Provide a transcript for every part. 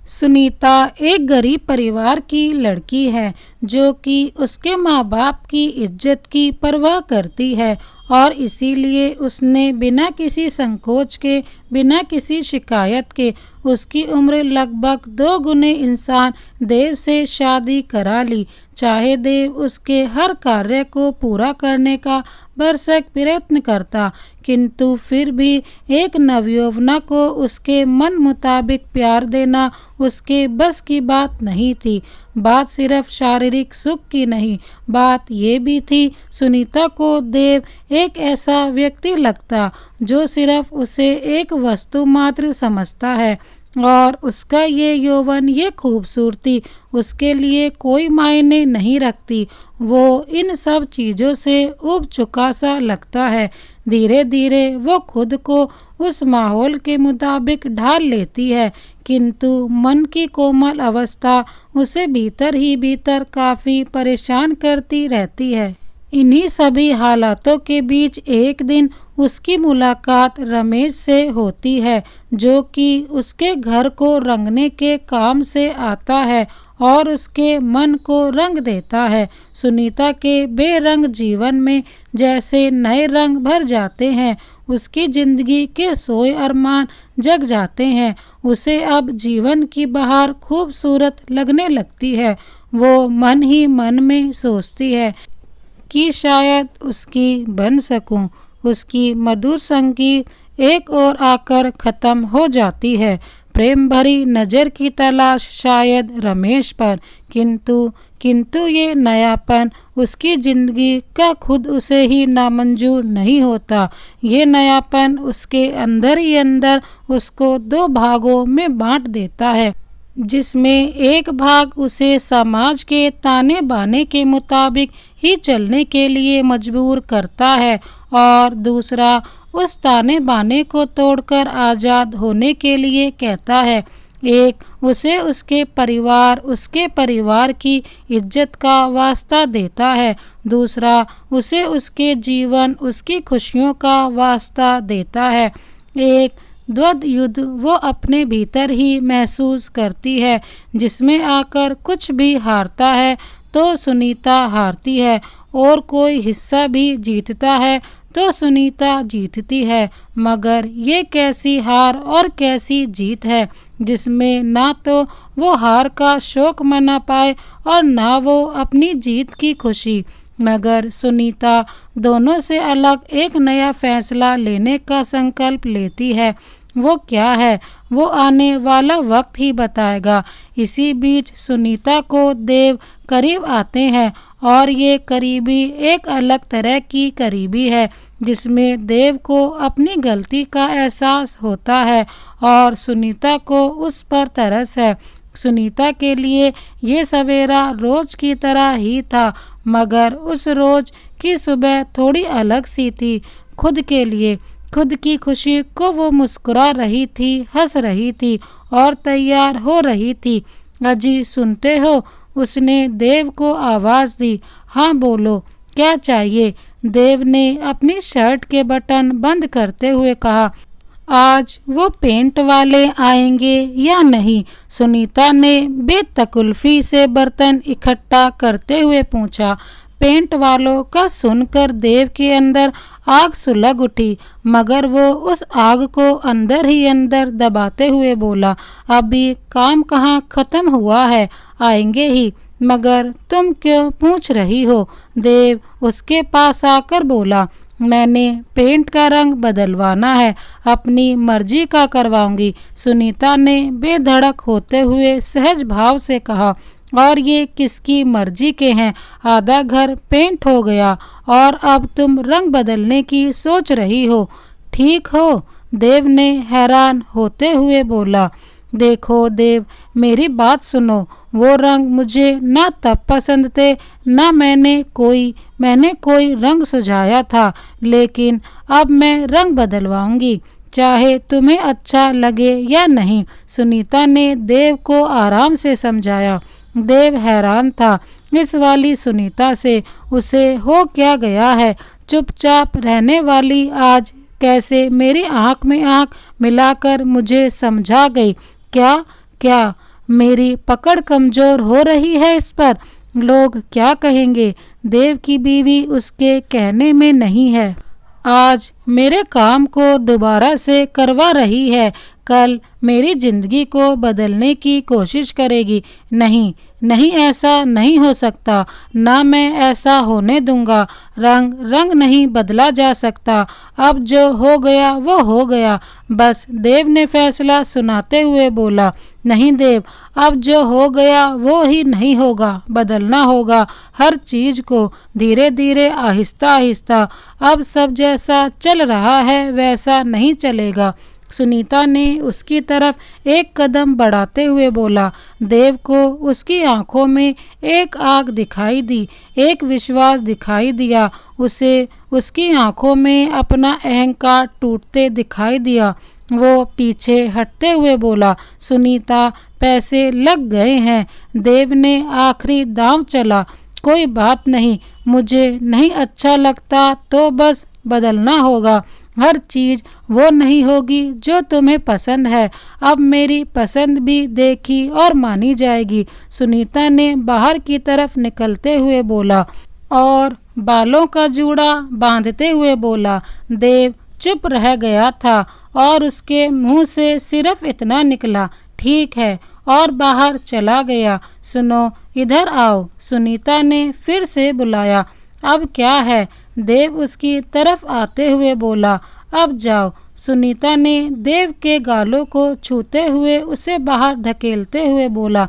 सुनीता एक गरीब परिवार की लड़की है जो कि उसके माँ बाप की इज्जत की परवाह करती है और इसीलिए उसने बिना किसी संकोच के, बिना किसी शिकायत के उसकी उम्र लगभग 2 गुने इंसान देव से शादी करा ली। चाहे देव उसके हर कार्य को पूरा करने का भरसक प्रयत्न करता, किंतु फिर भी एक नवयौवना को उसके मन मुताबिक प्यार देना उसके बस की बात नहीं थी। बात सिर्फ शारीरिक सुख की नहीं, बात ये भी थी सुनीता को देव एक ऐसा व्यक्ति लगता जो सिर्फ उसे एक वस्तु मात्र समझता है और उसका ये यौवन, ये खूबसूरती उसके लिए कोई मायने नहीं रखती। वो इन सब चीज़ों से उब चुका सा लगता है। धीरे धीरे वो खुद को उस माहौल के मुताबिक ढाल लेती है, किंतु मन की कोमल अवस्था उसे भीतर ही भीतर काफ़ी परेशान करती रहती है। इन्हीं सभी हालातों के बीच एक दिन उसकी मुलाकात रमेश से होती है, जो कि उसके घर को रंगने के काम से आता है और उसके मन को रंग देता है। सुनीता के बेरंग जीवन में जैसे नए रंग भर जाते हैं, उसकी जिंदगी के सोए अरमान जग जाते हैं। उसे अब जीवन की बहार खूबसूरत लगने लगती है। वो मन ही मन में सोचती है कि शायद उसकी बन सकूं। उसकी मधुर संगीत एक और आकर ख़त्म हो जाती है। प्रेम भरी नज़र की तलाश शायद रमेश पर, किंतु ये नयापन उसकी ज़िंदगी का खुद उसे ही नामंजूर नहीं होता। ये नयापन उसके अंदर ही अंदर उसको 2 भागों में बांट देता है, जिसमें एक भाग उसे समाज के ताने बाने के मुताबिक ही चलने के लिए मजबूर करता है और दूसरा उस ताने बाने को तोड़कर आज़ाद होने के लिए कहता है। एक उसे उसके परिवार की इज्जत का वास्ता देता है, दूसरा उसे उसके जीवन, उसकी खुशियों का वास्ता देता है। एक द्वंद्व युद्ध वो अपने भीतर ही महसूस करती है, जिसमें आकर कुछ भी हारता है तो सुनीता हारती है और कोई हिस्सा भी जीतता है तो सुनीता जीतती है। मगर ये कैसी हार और कैसी जीत है जिसमें ना तो वो हार का शोक मना पाए और ना वो अपनी जीत की खुशी। मगर सुनीता दोनों से अलग एक नया फैसला लेने का संकल्प लेती है। वो क्या है, वो आने वाला वक्त ही बताएगा। इसी बीच सुनीता को देव करीब आते हैं और ये करीबी एक अलग तरह की करीबी है, जिसमें देव को अपनी गलती का एहसास होता है और सुनीता को उस पर तरस है। सुनीता के लिए ये सवेरा रोज की तरह ही था, मगर उस रोज की सुबह थोड़ी अलग सी थी। खुद के लिए, खुद की खुशी को वो मुस्कुरा रही थी, हंस रही थी और तैयार हो रही थी। अजी सुनते हो, उसने देव को आवाज़ दी। हाँ बोलो, क्या चाहिए? देव ने अपनी शर्ट के बटन बंद करते हुए कहा। आज वो पेंट वाले आएंगे या नहीं? सुनीता ने बेतकल्लुफ़ी से बर्तन इकट्ठा करते हुए पूछा। पेंट वालों का सुनकर देव के अंदर आग सुलग उठी, मगर वो उस आग को अंदर ही अंदर दबाते हुए बोला, अभी काम कहाँ ख़त्म हुआ है, आएंगे ही। मगर तुम क्यों पूछ रही हो? देव उसके पास आकर बोला, मैंने पेंट का रंग बदलवाना है, अपनी मर्जी का करवाऊंगी। सुनीता ने बेधड़क होते हुए सहज भाव से कहा, और ये किसकी मर्जी के हैं? आधा घर पेंट हो गया और अब तुम रंग बदलने की सोच रही हो, ठीक हो? देव ने हैरान होते हुए बोला। देखो देव, मेरी बात सुनो, वो रंग मुझे ना तब पसंद थे, ना मैंने कोई रंग सुझाया था, लेकिन अब मैं रंग बदलवाऊंगी, चाहे तुम्हें अच्छा लगे या नहीं। सुनीता ने देव को आराम से समझाया। देव हैरान था इस वाली सुनीता से। उसे हो क्या गया है? चुपचाप रहने वाली आज कैसे मेरी आंख में आंख मिलाकर मुझे समझा गई? क्या मेरी पकड़ कमजोर हो रही है इस पर। लोग क्या कहेंगे? देव की बीवी उसके कहने में नहीं है। आज मेरे काम को दोबारा से करवा रही है, कल मेरी जिंदगी को बदलने की कोशिश करेगी। नहीं नहीं, ऐसा नहीं हो सकता, ना मैं ऐसा होने दूंगा। रंग रंग नहीं बदला जा सकता। अब जो हो गया वो हो गया। बस देव ने फैसला सुनाते हुए बोला। नहीं देव, अब जो हो गया वो ही नहीं होगा, बदलना होगा हर चीज को, धीरे धीरे, आहिस्ता आहिस्ता। अब सब जैसा चल रहा है वैसा नहीं चलेगा। सुनीता ने उसकी तरफ एक कदम बढ़ाते हुए बोला। देव को उसकी आंखों में एक आग दिखाई दी, एक विश्वास दिखाई दिया। उसे उसकी आंखों में अपना अहंकार टूटते दिखाई दिया। वो पीछे हटते हुए बोला। सुनीता, पैसे लग गए हैं। देव ने आखिरी दांव चला। कोई बात नहीं, मुझे नहीं अच्छा लगता तो बस बदलना होगा। हर चीज़ वो नहीं होगी जो तुम्हें पसंद है। अब मेरी पसंद भी देखी और मानी जाएगी। सुनीता ने बाहर की तरफ निकलते हुए बोला और बालों का जूड़ा बांधते हुए बोला। देव चुप रह गया था और उसके मुंह से सिर्फ इतना निकला, ठीक है, और बाहर चला गया। सुनो, इधर आओ, सुनीता ने फिर से बुलाया। अब क्या है? देव उसकी तरफ आते हुए बोला। अब जाओ। सुनीता ने देव के गालों को छूते हुए उसे बाहर धकेलते हुए बोला।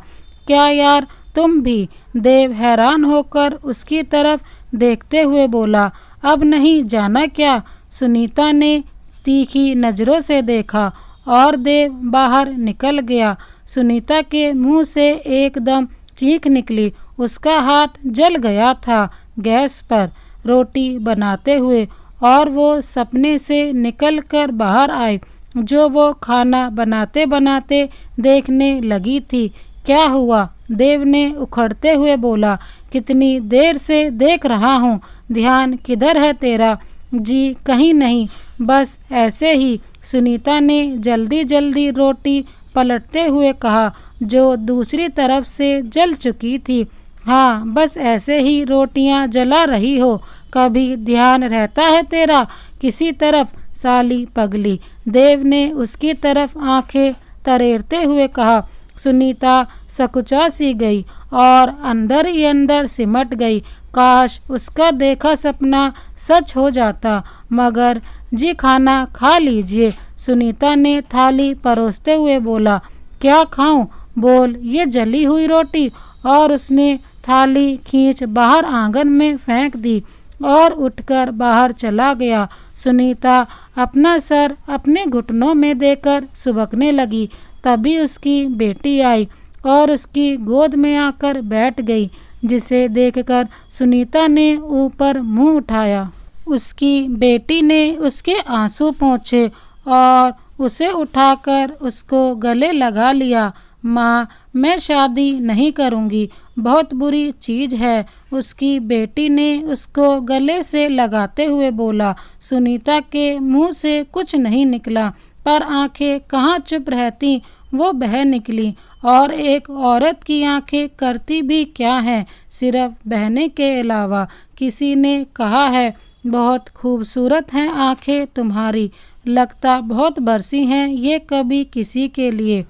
क्या यार, तुम भी? देव हैरान होकर उसकी तरफ देखते हुए बोला। अब नहीं जाना क्या? सुनीता ने तीखी नज़रों से देखा और देव बाहर निकल गया। सुनीता के मुंह से एकदम चीख निकली। उसका हाथ जल गया था गैस पर रोटी बनाते हुए और वो सपने से निकलकर बाहर आई जो वो खाना बनाते बनाते देखने लगी थी। क्या हुआ? देव ने उखड़ते हुए बोला। कितनी देर से देख रहा हूँ, ध्यान किधर है तेरा? जी कहीं नहीं, बस ऐसे ही, सुनीता ने जल्दी जल्दी रोटी पलटते हुए कहा जो दूसरी तरफ से जल चुकी थी। हाँ, बस ऐसे ही रोटियां जला रही हो। कभी ध्यान रहता है तेरा किसी तरफ, साली पगली? देव ने उसकी तरफ आंखें तरेरते हुए कहा। सुनीता सकुचा सी गई और अंदर ही अंदर सिमट गई। काश उसका देखा सपना सच हो जाता। मगर जी, खाना खा लीजिए, सुनीता ने थाली परोसते हुए बोला। क्या खाऊं? बोल, ये जली हुई रोटी। और उसने थाली खींच बाहर आंगन में फेंक दी और उठकर बाहर चला गया। सुनीता अपना सर अपने घुटनों में देकर सुबकने लगी। तभी उसकी बेटी आई और उसकी गोद में आकर बैठ गई, जिसे देखकर सुनीता ने ऊपर मुंह उठाया। उसकी बेटी ने उसके आंसू पोंछे और उसे उठाकर उसको गले लगा लिया। माँ, मैं शादी नहीं करूँगी, बहुत बुरी चीज़ है, उसकी बेटी ने उसको गले से लगाते हुए बोला। सुनीता के मुंह से कुछ नहीं निकला, पर आंखें कहाँ चुप रहती, वो बह निकली। और एक औरत की आंखें करती भी क्या हैं, सिर्फ बहने के अलावा। किसी ने कहा है, बहुत खूबसूरत हैं आंखें तुम्हारी, लगता बहुत बरसी हैं ये कभी किसी के लिए।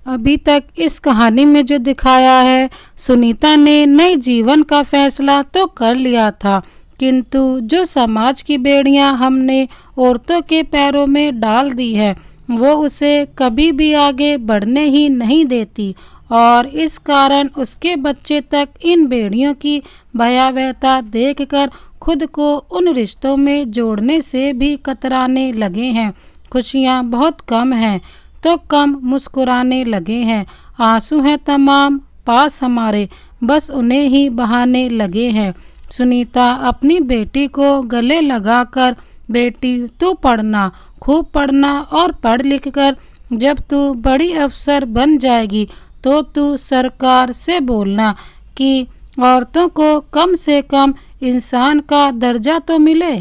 अभी तक इस कहानी में जो दिखाया है, सुनीता ने नए जीवन का फैसला तो कर लिया था, किंतु जो समाज की बेड़ियां हमने औरतों के पैरों में डाल दी है, वो उसे कभी भी आगे बढ़ने ही नहीं देती। और इस कारण उसके बच्चे तक इन बेड़ियों की भयावहता देखकर खुद को उन रिश्तों में जोड़ने से भी कतराने लगे हैं। खुशियाँ बहुत कम हैं तो कम मुस्कुराने लगे हैं। आंसू हैं तमाम पास हमारे, बस उन्हें ही बहाने लगे हैं। सुनीता अपनी बेटी को गले लगाकर, बेटी तू पढ़ना, खूब पढ़ना, और पढ़ लिख कर जब तू बड़ी अफसर बन जाएगी तो तू सरकार से बोलना कि औरतों को कम से कम इंसान का दर्जा तो मिले।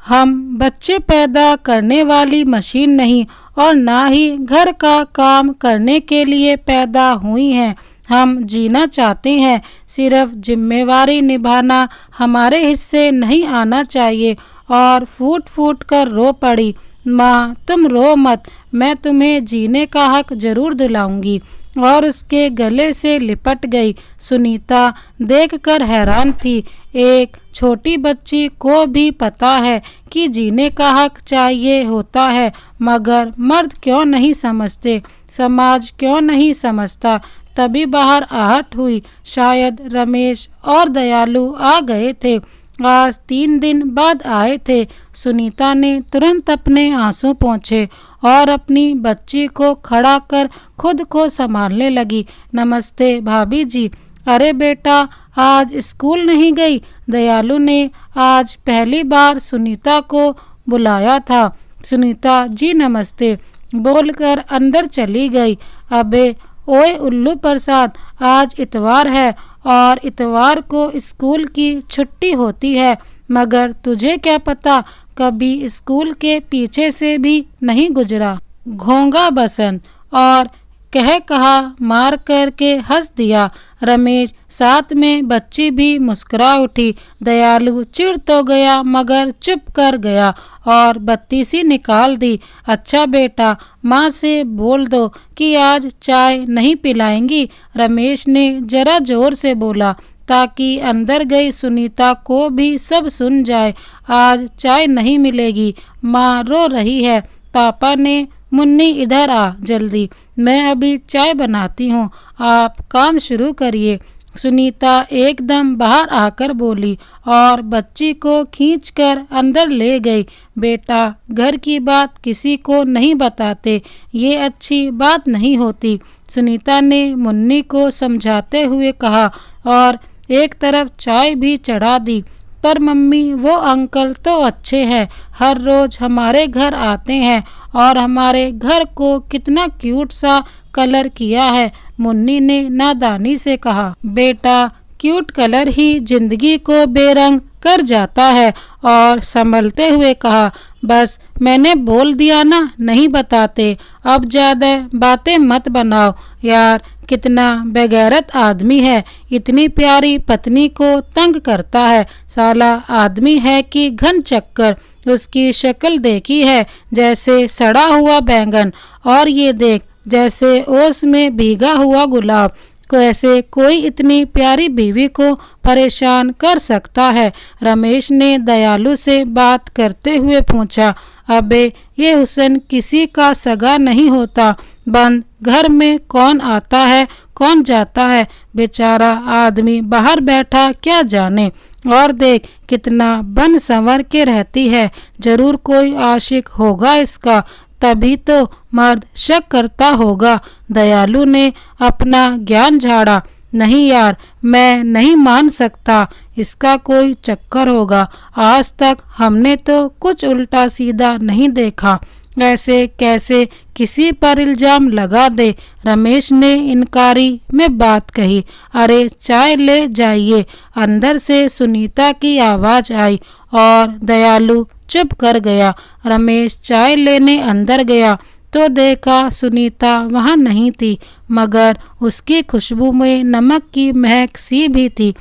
हम बच्चे पैदा करने वाली मशीन नहीं और ना ही घर का काम करने के लिए पैदा हुई हैं। हम जीना चाहते हैं, सिर्फ जिम्मेवारी निभाना हमारे हिस्से नहीं आना चाहिए। और फूट फूट कर रो पड़ी। माँ तुम रो मत, मैं तुम्हें जीने का हक जरूर दिलाऊंगी। और उसके गले से लिपट गई। सुनीता देखकर हैरान थी। एक छोटी बच्ची को भी पता है कि जीने का हक चाहिए होता है, मगर मर्द क्यों नहीं समझते, समाज क्यों नहीं समझता। तभी बाहर आहट हुई। शायद रमेश और दयालु आ गए थे। आज 3 दिन बाद आए थे। सुनीता ने तुरंत अपने आंसू पोंछे और अपनी बच्ची को खड़ा कर खुद को संभालने लगी। नमस्ते भाभी जी। अरे बेटा, आज स्कूल नहीं गई? दयालु ने आज पहली बार सुनीता को बुलाया था। सुनीता जी नमस्ते बोलकर अंदर चली गई। अबे ओए उल्लू प्रसाद, आज इतवार है और इतवार को स्कूल की छुट्टी होती है, मगर तुझे क्या पता कभी स्कूल के पीछे से भी नहीं गुजरा। घोंगा बसंत और कह कहा मार करके हंस दिया। रमेश साथ में बच्ची भी मुस्कुरा उठी। दयालु चिढ़ तो गया मगर चुप कर गया और बत्ती सी निकाल दी। अच्छा बेटा, माँ से बोल दो कि आज चाय नहीं पिलाएंगी, रमेश ने जरा जोर से बोला ताकि अंदर गई सुनीता को भी सब सुन जाए। आज चाय नहीं मिलेगी, माँ रो रही है। पापा ने मुन्नी इधर आ जल्दी, मैं अभी चाय बनाती हूँ, आप काम शुरू करिए। सुनीता एकदम बाहर आकर बोली और बच्ची को खींचकर अंदर ले गई। बेटा, घर की बात किसी को नहीं बताते, ये अच्छी बात नहीं होती, सुनीता ने मुन्नी को समझाते हुए कहा और एक तरफ चाय भी चढ़ा दी। पर मम्मी वो अंकल तो अच्छे हैं, हर रोज हमारे घर आते हैं और हमारे घर को कितना क्यूट सा कलर किया है, मुन्नी ने नादानी से कहा। बेटा, क्यूट कलर ही जिंदगी को बेरंग कर जाता है। और संभलते हुए कहा, बस मैंने बोल दिया ना, नहीं बताते, अब ज़्यादा बातें मत बनाओ। यार कितना बेगैरत आदमी है, इतनी प्यारी पत्नी को तंग करता है। साला आदमी है कि घन चक्कर, उसकी शक्ल देखी है जैसे सड़ा हुआ बैंगन, और ये देख जैसे ओस में भीगा हुआ गुलाब। कैसे कोई इतनी प्यारी बीवी को परेशान कर सकता है। रमेश ने दयालु से बात करते हुए पूछा, अबे ये हुसन किसी का सगा नहीं होता, बंद घर में कौन आता है कौन जाता है, बेचारा आदमी बाहर बैठा क्या जाने। और देख कितना बन संवर के रहती है, जरूर कोई आशिक होगा इसका, तभी तो मर्द शक करता होगा। दयालु ने अपना ज्ञान झाड़ा। नहीं यार, मैं नहीं मान सकता, इसका कोई चक्कर होगा, आज तक हमने तो कुछ उल्टा सीधा नहीं देखा, ऐसे कैसे किसी पर इल्जाम लगा दे। रमेश ने इनकारी में बात कही। अरे चाय ले जाइए। अंदर से सुनीता की आवाज़ आई और दयालु चुप कर गया। रमेश चाय लेने अंदर गया तो देखा सुनीता वहाँ नहीं थी, मगर उसकी खुशबू में नमक की महक सी भी थी।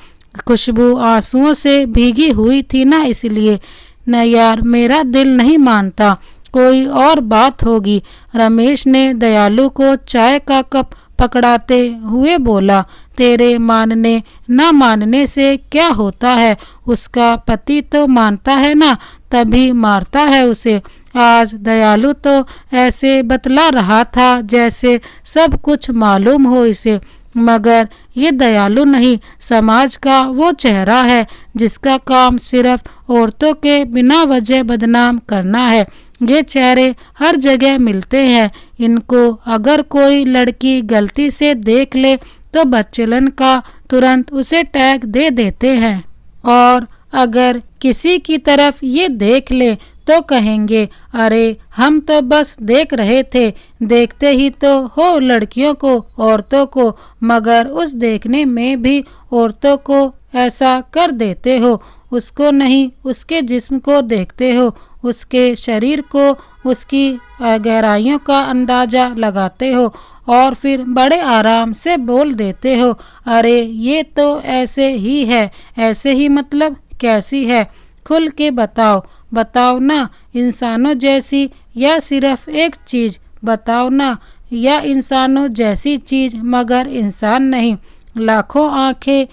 खुशबू आंसुओं से भीगी हुई थी ना, इसलिए। न यार, मेरा दिल नहीं मानता, कोई और बात होगी। रमेश ने दयालु को चाय का कप पकड़ाते हुए बोला, तेरे मानने ना मानने से क्या होता है, उसका पति तो मानता है ना, तभी मारता है उसे। आज दयालु तो ऐसे बतला रहा था जैसे सब कुछ मालूम हो इसे, मगर ये दयालु नहीं, समाज का वो चेहरा है जिसका काम सिर्फ औरतों के बिना वजह बदनाम करना है। ये चेहरे हर जगह मिलते हैं, इनको अगर कोई लड़की गलती से देख ले तो बच्चलन का तुरंत उसे टैग दे देते हैं, और अगर किसी की तरफ ये देख ले तो कहेंगे, अरे हम तो बस देख रहे थे, देखते ही तो हो लड़कियों को, औरतों को, मगर उस देखने में भी औरतों को ऐसा कर देते हो। उसको नहीं, उसके जिस्म को देखते हो, उसके शरीर को, उसकी गहराइयों का अंदाज़ा लगाते हो और फिर बड़े आराम से बोल देते हो, अरे ये तो ऐसे ही है। ऐसे ही मतलब कैसी है? खुल के बताओ, बताओ ना, इंसानों जैसी या सिर्फ एक चीज़ बताओ ना, या इंसानों जैसी चीज़ मगर इंसान नहीं। लाखों आंखें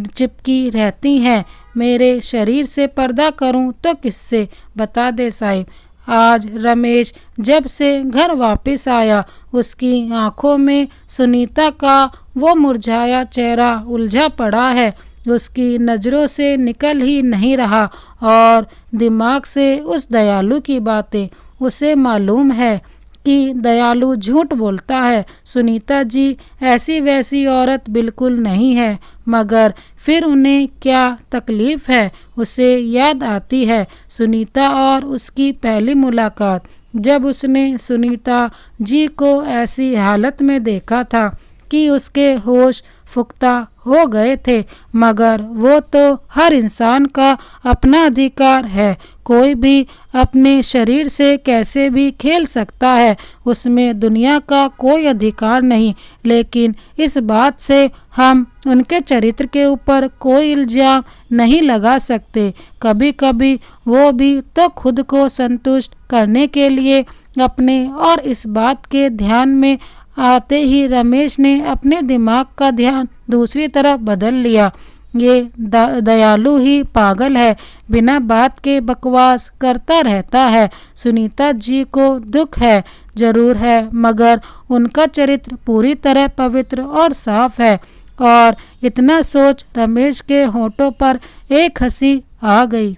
चिपकी रहती हैं, मेरे शरीर से पर्दा करूं तो किससे? बता दे साहिब। आज रमेश जब से घर वापस आया, उसकी आंखों में सुनीता का वो मुरझाया चेहरा उलझा पड़ा है, उसकी नज़रों से निकल ही नहीं रहा और दिमाग से उस दयालु की बातें। उसे मालूम है कि दयालु झूठ बोलता है, सुनीता जी ऐसी वैसी औरत बिल्कुल नहीं है, मगर फिर उन्हें क्या तकलीफ़ है? उसे याद आती है सुनीता और उसकी पहली मुलाकात, जब उसने सुनीता जी को ऐसी हालत में देखा था कि उसके होश पुख्ता हो गए थे। मगर वो तो हर इंसान का अपना अधिकार है, कोई भी अपने शरीर से कैसे भी खेल सकता है, उसमें दुनिया का कोई अधिकार नहीं। लेकिन इस बात से हम उनके चरित्र के ऊपर कोई इल्ज़ाम नहीं लगा सकते। कभी कभी वो भी तो खुद को संतुष्ट करने के लिए अपने, और इस बात के ध्यान में आते ही रमेश ने अपने दिमाग का ध्यान दूसरी तरफ बदल लिया। ये दयालु ही पागल है, बिना बात के बकवास करता रहता है। सुनीता जी को दुख है, जरूर है, मगर उनका चरित्र पूरी तरह पवित्र और साफ है। और इतना सोच रमेश के होठों पर एक हंसी आ गई,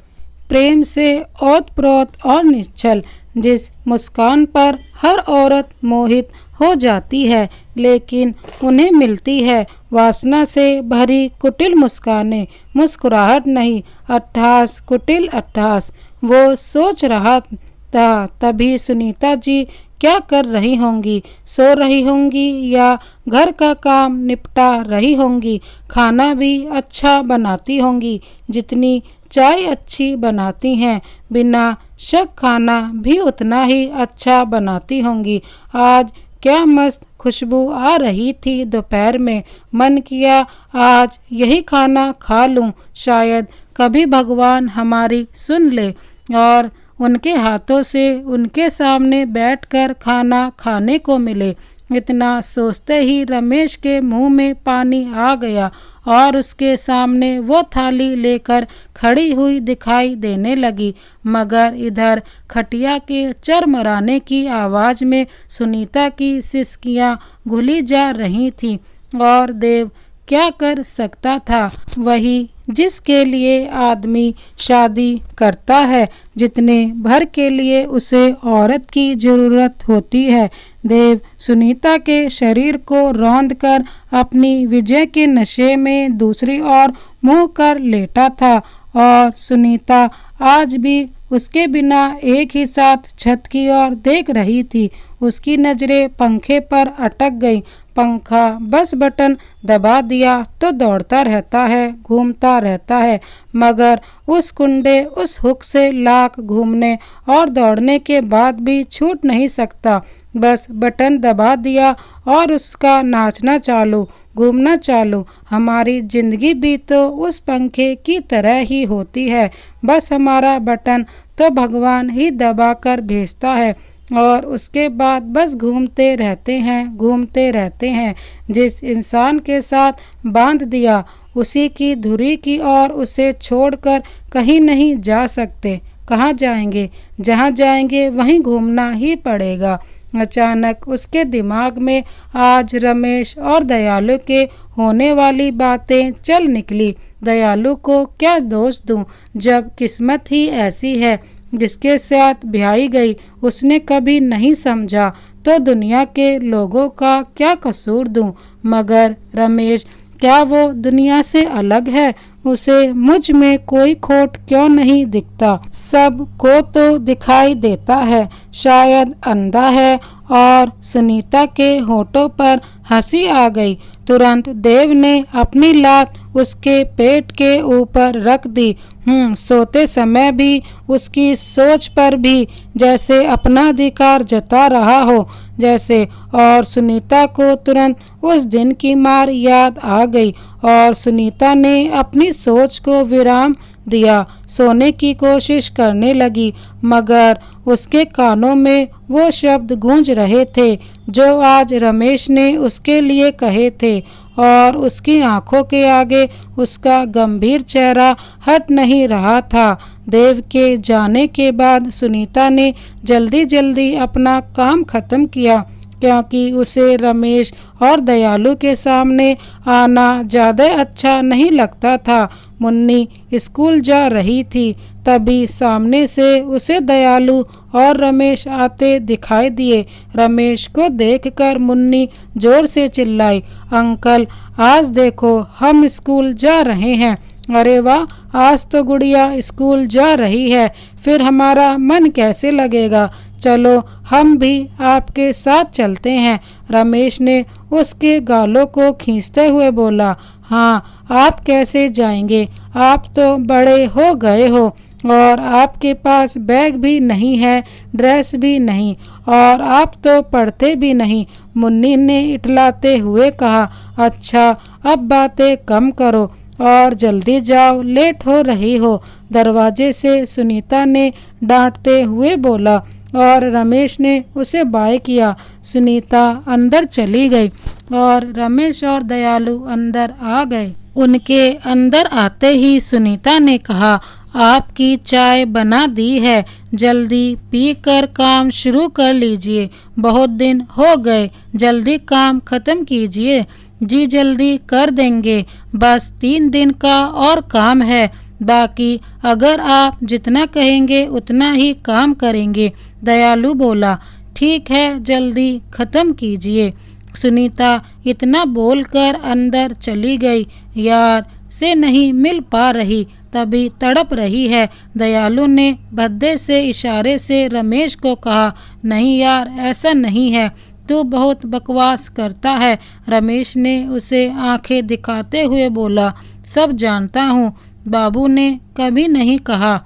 प्रेम से ओतप्रोत और निश्चल, जिस मुस्कान पर हर औरत मोहित हो जाती है, लेकिन उन्हें मिलती है वासना से भरी कुटिल मुस्कानें। मुस्कुराहट नहीं, अट्ठास, कुटिल अट्ठास। वो सोच रहा था तभी सुनीता जी क्या कर रही होंगी, सो रही होंगी या घर का काम निपटा रही होंगी। खाना भी अच्छा बनाती होंगी, जितनी चाय अच्छी बनाती हैं, बिना शक खाना भी उतना ही अच्छा बनाती होंगी। आज क्या मस्त खुशबू आ रही थी दोपहर में, मन किया आज यही खाना खा लूं, शायद कभी भगवान हमारी सुन ले और उनके हाथों से उनके सामने बैठकर खाना खाने को मिले। इतना सोचते ही रमेश के मुंह में पानी आ गया और उसके सामने वो थाली लेकर खड़ी हुई दिखाई देने लगी। मगर इधर खटिया के चरमराने की आवाज़ में सुनीता की सिसकियां घुली जा रही थीं और देव क्या कर सकता था? वही जिसके लिए आदमी शादी करता है, जितने भर के लिए उसे औरत की ज़रूरत होती है। देव सुनीता के शरीर को रौंद कर अपनी विजय के नशे में दूसरी ओर मुँह कर लेटा था और सुनीता आज भी उसके बिना एक ही साथ छत की ओर देख रही थी। उसकी नज़रें पंखे पर अटक गईं। पंखा बस बटन दबा दिया तो दौड़ता रहता है, घूमता रहता है, मगर उस कुंडे, उस हुक से लाख घूमने और दौड़ने के बाद भी छूट नहीं सकता। बस बटन दबा दिया और उसका नाचना चालू, घूमना चालू। हमारी जिंदगी भी तो उस पंखे की तरह ही होती है, बस हमारा बटन तो भगवान ही दबा कर भेजता है और उसके बाद बस घूमते रहते हैं, घूमते रहते हैं। जिस इंसान के साथ बांध दिया उसी की धुरी की और उसे छोड़कर कहीं नहीं जा सकते। कहाँ जाएंगे? जहाँ जाएंगे वहीं घूमना ही पड़ेगा। अचानक उसके दिमाग में आज रमेश और दयालु के होने वाली बातें चल निकली। दयालु को क्या दोष दूं, जब किस्मत ही ऐसी है, जिसके साथ ब्याही गई उसने कभी नहीं समझा, तो दुनिया के लोगों का क्या कसूर दूं। मगर रमेश क्या वो दुनिया से अलग है? उसे मुझ में कोई खोट क्यों नहीं दिखता? सब को तो दिखाई देता है, शायद अंधा है। और सुनीता के होठों पर हंसी आ गई। तुरंत देव ने अपनी लात उसके पेट के ऊपर रख दी। सोते समय भी उसकी सोच पर भी जैसे अपना अधिकार जता रहा हो जैसे। और सुनीता को तुरंत उस दिन की मार याद आ गई और सुनीता ने अपनी सोच को विराम दिया, सोने की कोशिश करने लगी, मगर उसके कानों में वो शब्द गूंज रहे थे जो आज रमेश ने उसके लिए कहे थे। और उसकी आंखों के आगे उसका गंभीर चेहरा हट नहीं रहा था। देव के जाने के बाद सुनीता ने जल्दी जल्दी अपना काम खत्म किया, क्योंकि उसे रमेश और दयालु के सामने आना ज़्यादा अच्छा नहीं लगता था। मुन्नी स्कूल जा रही थी, तभी सामने से उसे दयालु और रमेश आते दिखाई दिए। रमेश को देखकर मुन्नी जोर से चिल्लाई, अंकल आज देखो हम स्कूल जा रहे हैं। अरे वाह, आज तो गुड़िया स्कूल जा रही है, फिर हमारा मन कैसे लगेगा? चलो हम भी आपके साथ चलते हैं। रमेश ने उसके गालों को खींचते हुए बोला, हाँ आप कैसे जाएंगे? आप तो बड़े हो गए हो और आपके पास बैग भी नहीं है, ड्रेस भी नहीं, और आप तो पढ़ते भी नहीं। मुन्नी ने इटलाते हुए कहा, अच्छा अब बातें कम करो और जल्दी जाओ, लेट हो रही हो। दरवाजे से सुनीता ने डांटते हुए बोला और रमेश ने उसे बाय किया। सुनीता अंदर चली गई और रमेश और दयालु अंदर आ गए। उनके अंदर आते ही सुनीता ने कहा, आपकी चाय बना दी है, जल्दी पीकर काम शुरू कर लीजिए। बहुत दिन हो गए, जल्दी काम खत्म कीजिए। जी जल्दी कर देंगे, बस 3 दिन का और काम है, बाकी अगर आप जितना कहेंगे उतना ही काम करेंगे। दयालु बोला, ठीक है जल्दी खत्म कीजिए। सुनीता इतना बोलकर अंदर चली गई। यार से नहीं मिल पा रही, तभी तड़प रही है। दयालु ने भद्दे से इशारे से रमेश को कहा, नहीं यार ऐसा नहीं है, तू बहुत बकवास करता है। रमेश ने उसे आंखें दिखाते हुए बोला, सब जानता हूँ, बाबू ने कभी नहीं कहा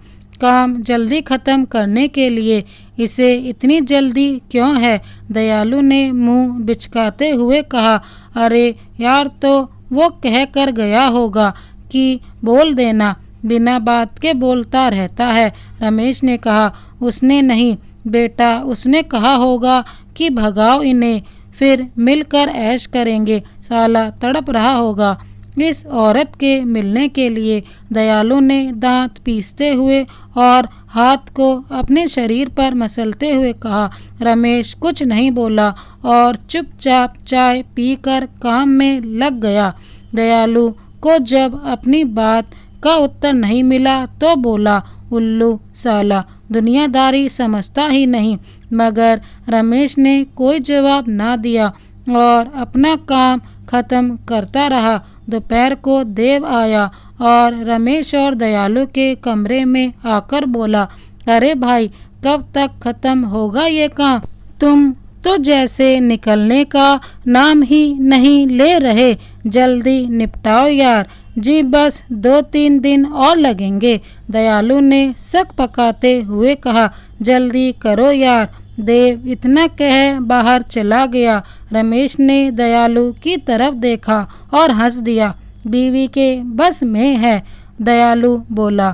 काम जल्दी खत्म करने के लिए, इसे इतनी जल्दी क्यों है? दयालु ने मुंह बिचकाते हुए कहा, अरे यार तो वो कह कर गया होगा कि बोल देना, बिना बात के बोलता रहता है। रमेश ने कहा, उसने नहीं बेटा, उसने कहा होगा कि भगाओ इन्हें, फिर मिलकर ऐश करेंगे। साला तड़प रहा होगा इस औरत के मिलने के लिए। दयालु ने दांत पीसते हुए और हाथ को अपने शरीर पर मसलते हुए कहा। रमेश कुछ नहीं बोला और चुपचाप चाय पीकर काम में लग गया। दयालु को जब अपनी बात का उत्तर नहीं मिला तो बोला, उल्लू साला, दुनियादारी समझता ही नहीं। मगर रमेश ने कोई जवाब ना दिया और अपना काम खत्म करता रहा। दोपहर को देव आया और रमेश और दयालु के कमरे में आकर बोला, अरे भाई कब तक खत्म होगा ये काम? तुम तो जैसे निकलने का नाम ही नहीं ले रहे, जल्दी निपटाओ यार। जी बस 2-3 दिन और लगेंगे। दयालु ने शक पकाते हुए कहा, जल्दी करो यार। देव इतना कह बाहर चला गया। रमेश ने दयालु की तरफ देखा और हंस दिया। बीवी के बस में है, दयालु बोला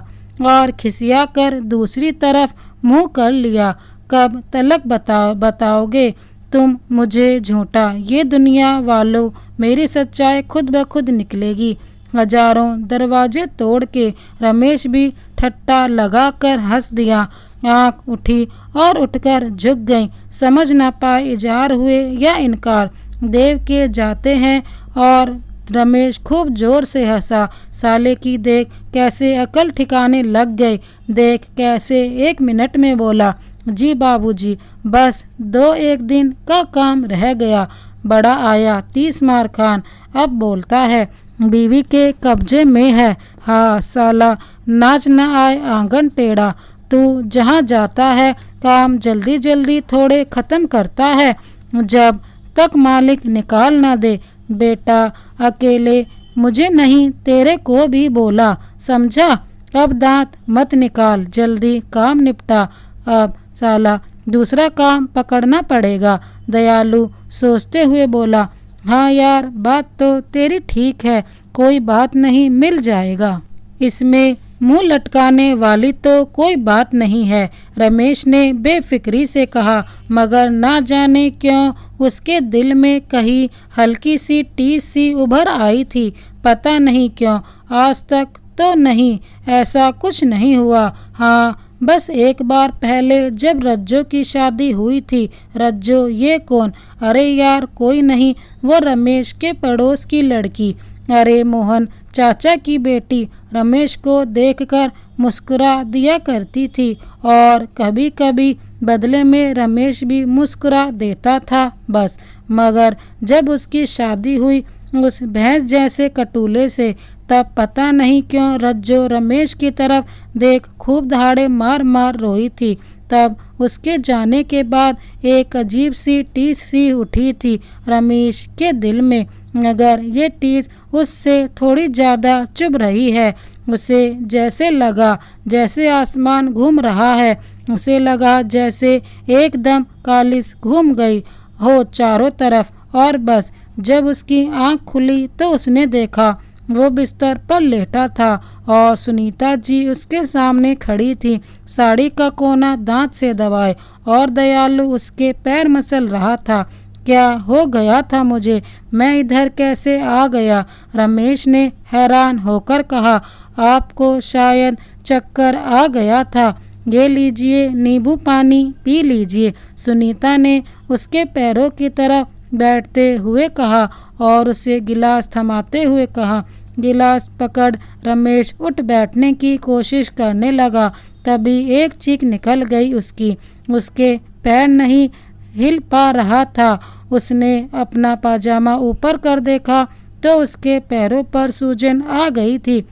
और खिसिया कर दूसरी तरफ मुंह कर लिया। कब तलक बताओगे तुम मुझे झूठा? ये दुनिया वालों, मेरी सच्चाई खुद ब खुद निकलेगी। हजारों दरवाजे तोड़ के रमेश भी ठट्टा लगाकर हंस दिया। आंख उठी और उठकर झुक गई, समझ ना पाए इजहार हुए या इनकार। देव के जाते हैं और रमेश खूब जोर से हंसा। साले की देख कैसे अकल ठिकाने लग गई, देख कैसे 1 मिनट में बोला, जी बाबूजी बस 2-1 दिन का काम रह गया। बड़ा आया 30 मार खान, अब बोलता है बीवी के कब्जे में है। हाँ साला, नाच न आए आंगन टेढ़ा। तू जहाँ जाता है काम जल्दी जल्दी थोड़े ख़त्म करता है, जब तक मालिक निकाल ना दे। बेटा अकेले मुझे नहीं, तेरे को भी बोला, समझा। अब दांत मत निकाल, जल्दी काम निपटा। अब साला दूसरा काम पकड़ना पड़ेगा। दयालु सोचते हुए बोला, हाँ यार बात तो तेरी ठीक है, कोई बात नहीं, मिल जाएगा। इसमें मुंह लटकाने वाली तो कोई बात नहीं है, रमेश ने बेफिक्री से कहा। मगर ना जाने क्यों उसके दिल में कहीं हल्की सी टीस सी उभर आई थी। पता नहीं क्यों, आज तक तो नहीं, ऐसा कुछ नहीं हुआ। हाँ बस एक बार पहले जब रज्जो की शादी हुई थी। रज्जो ये कौन? अरे यार कोई नहीं, वो रमेश के पड़ोस की लड़की। अरे मोहन चाचा की बेटी। रमेश को देखकर मुस्कुरा दिया करती थी और कभी कभी बदले में रमेश भी मुस्कुरा देता था बस। मगर जब उसकी शादी हुई उस भैंस जैसे कटूले से, तब पता नहीं क्यों रज्जो रमेश की तरफ देख खूब दहाड़े मार मार रोई थी। तब उसके जाने के बाद एक अजीब सी टीस सी उठी थी रमेश के दिल में, मगर ये टीस उससे थोड़ी ज़्यादा चुभ रही है। उसे जैसे लगा जैसे आसमान घूम रहा है, उसे लगा जैसे एकदम कालिस घूम गई हो चारों तरफ। और बस जब उसकी आंख खुली तो उसने देखा वो बिस्तर पर लेटा था और सुनीता जी उसके सामने खड़ी थी, साड़ी का कोना दांत से दबाए, और दयालु उसके पैर मसल रहा था। क्या हो गया था मुझे? मैं इधर कैसे आ गया? रमेश ने हैरान होकर कहा। आपको शायद चक्कर आ गया था, ये लीजिए नींबू पानी पी लीजिए, सुनीता ने उसके पैरों की तरफ बैठते हुए कहा और उसे गिलास थमाते हुए कहा। गिलास पकड़ रमेश उठ बैठने की कोशिश करने लगा, तभी एक चीख निकल गई उसकी। उसके पैर नहीं हिल पा रहा था। उसने अपना पाजामा ऊपर कर देखा तो उसके पैरों पर सूजन आ गई थी।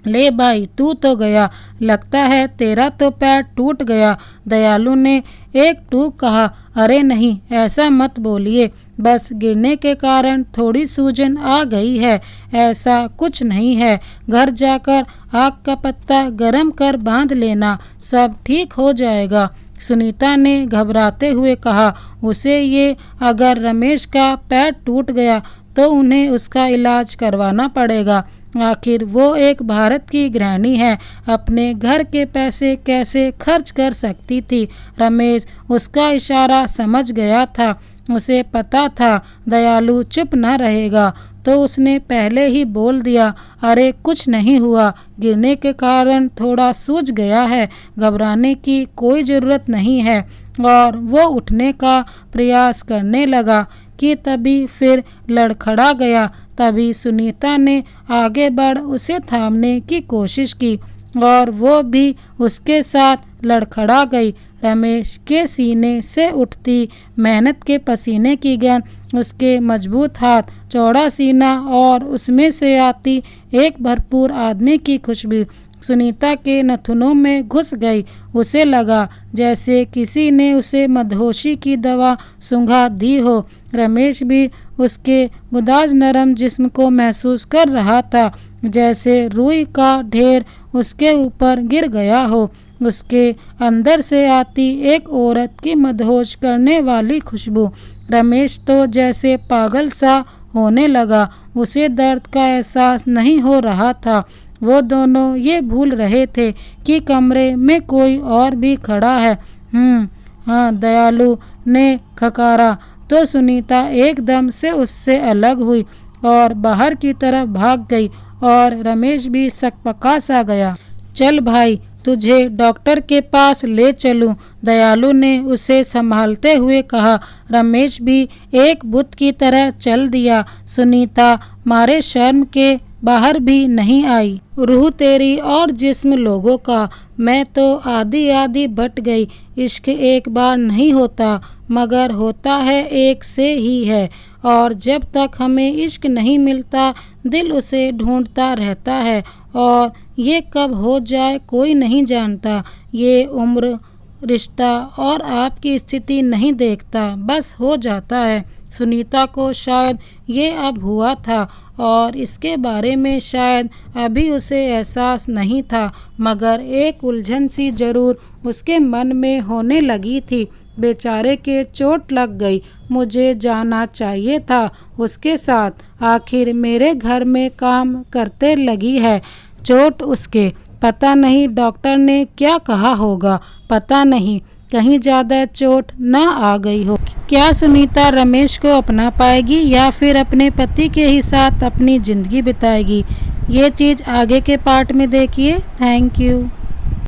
ले भाई तू तो गया, लगता है तेरा तो पैर टूट गया, दयालु ने एक टूक कहा। अरे नहीं ऐसा मत बोलिए, बस गिरने के कारण थोड़ी सूजन आ गई है, ऐसा कुछ नहीं है। घर जाकर आग का पत्ता गरम कर बांध लेना, सब ठीक हो जाएगा, सुनीता ने घबराते हुए कहा। उसे ये अगर रमेश का पैर टूट गया तो उन्हें उसका इलाज करवाना पड़ेगा। आखिर वो एक भारत की गृहिणी है, अपने घर के पैसे कैसे खर्च कर सकती थी? रमेश उसका इशारा समझ गया था, उसे पता था दयालु चुप न रहेगा, तो उसने पहले ही बोल दिया। अरे कुछ नहीं हुआ, गिरने के कारण थोड़ा सूज गया है, घबराने की कोई ज़रूरत नहीं है। और वो उठने का प्रयास करने लगा कि तभी फिर लड़खड़ा गया। तभी सुनीता ने आगे बढ़ उसे थामने की कोशिश की और वो भी उसके साथ लड़खड़ा गई। रमेश के सीने से उठती मेहनत के पसीने की गंध, उसके मजबूत हाथ, चौड़ा सीना और उसमें से आती एक भरपूर आदमी की खुशबू सुनीता के नथुनों में घुस गई। उसे लगा जैसे किसी ने उसे मदहोशी की दवा सूंघा दी हो। रमेश भी उसके मुदाज नरम जिस्म को महसूस कर रहा था, जैसे रुई का ढेर उसके ऊपर गिर गया हो। उसके अंदर से आती एक औरत की मदहोश करने वाली खुशबू। रमेश तो जैसे पागल सा होने लगा, उसे दर्द का एहसास नहीं हो रहा था। वो दोनों ये भूल रहे थे कि कमरे में कोई और भी खड़ा है। हाँ, दयालु ने खकारा तो सुनीता एकदम से उससे अलग हुई और बाहर की तरफ भाग गई और रमेश भी सकपका सा गया। चल भाई, तुझे डॉक्टर के पास ले चलूं, दयालु ने उसे संभालते हुए कहा। रमेश भी एक बुत की तरह चल दिया। सुनीता मारे शर्म के बाहर भी नहीं आई। रूह तेरी और जिस्म लोगों का, मैं तो आधी आधी बट गई। इश्क एक बार नहीं होता मगर होता है एक से ही है, और जब तक हमें इश्क नहीं मिलता दिल उसे ढूंढता रहता है, और ये कब हो जाए कोई नहीं जानता। ये उम्र रिश्ता और आपकी स्थिति नहीं देखता, बस हो जाता है। सुनीता को शायद ये अब हुआ था और इसके बारे में शायद अभी उसे एहसास नहीं था, मगर एक उलझन सी जरूर उसके मन में होने लगी थी। बेचारे के चोट लग गई, मुझे जाना चाहिए था उसके साथ, आखिर मेरे घर में काम करते लगी है। चोट उसके, पता नहीं डॉक्टर ने क्या कहा होगा, पता नहीं कहीं ज़्यादा चोट ना आ गई हो। क्या सुनीता रमेश को अपना पाएगी या फिर अपने पति के ही साथ अपनी ज़िंदगी बिताएगी, ये चीज़ आगे के पार्ट में देखिए। Thank you.